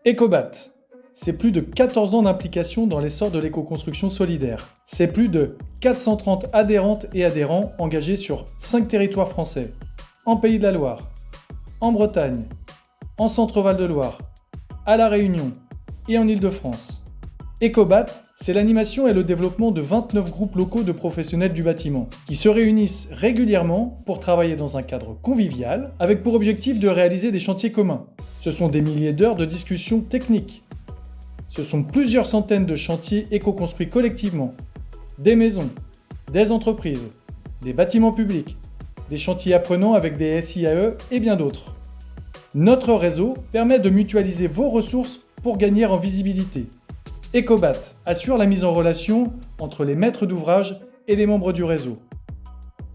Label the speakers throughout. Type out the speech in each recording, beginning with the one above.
Speaker 1: Ecobat, c'est plus de 14 ans d'implication dans l'essor de l'éco-construction solidaire. C'est plus de 430 adhérentes et adhérents engagés sur 5 territoires français. En Pays de la Loire, en Bretagne, en Centre-Val de Loire, à La Réunion et en Île-de-France. Ecobat, c'est l'animation et le développement de 29 groupes locaux de professionnels du bâtiment qui se réunissent régulièrement pour travailler dans un cadre convivial avec pour objectif de réaliser des chantiers communs. Ce sont des milliers d'heures de discussions techniques. Ce sont plusieurs centaines de chantiers éco-construits collectivement. Des maisons, des entreprises, des bâtiments publics, des chantiers apprenants avec des SIAE et bien d'autres. Notre réseau permet de mutualiser vos ressources pour gagner en visibilité. Ecobat assure la mise en relation entre les maîtres d'ouvrage et les membres du réseau.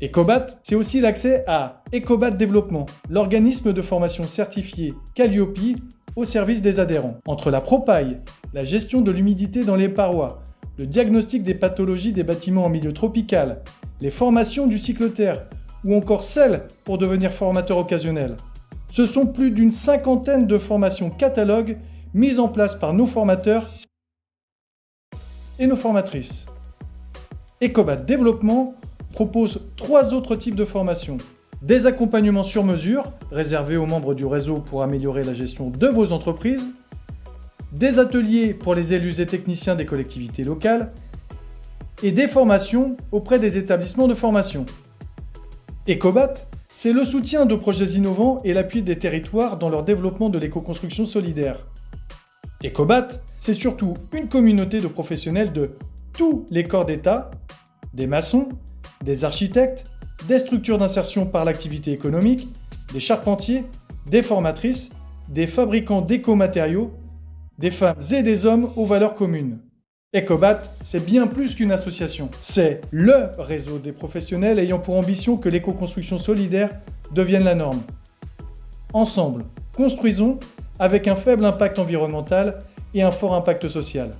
Speaker 1: Ecobat, c'est aussi l'accès à Ecobat Développement, l'organisme de formation certifié Calliope au service des adhérents. Entre la propaille, la gestion de l'humidité dans les parois, le diagnostic des pathologies des bâtiments en milieu tropical, les formations du cycle terre ou encore celles pour devenir formateur occasionnel. Ce sont plus d'une cinquantaine de formations catalogues mises en place par nos formateurs et nos formatrices. Ecobat Développement propose 3 autres types de formations. Des accompagnements sur mesure, réservés aux membres du réseau pour améliorer la gestion de vos entreprises, des ateliers pour les élus et techniciens des collectivités locales, et des formations auprès des établissements de formation. Ecobat, c'est le soutien de projets innovants et l'appui des territoires dans leur développement de l'éco-construction solidaire. Ecobat, c'est surtout une communauté de professionnels de tous les corps d'État, des maçons, des architectes, des structures d'insertion par l'activité économique, des charpentiers, des formatrices, des fabricants d'éco-matériaux, des femmes et des hommes aux valeurs communes. Ecobat, c'est bien plus qu'une association. C'est LE réseau des professionnels ayant pour ambition que l'éco-construction solidaire devienne la norme. Ensemble, construisons avec un faible impact environnemental et un fort impact social.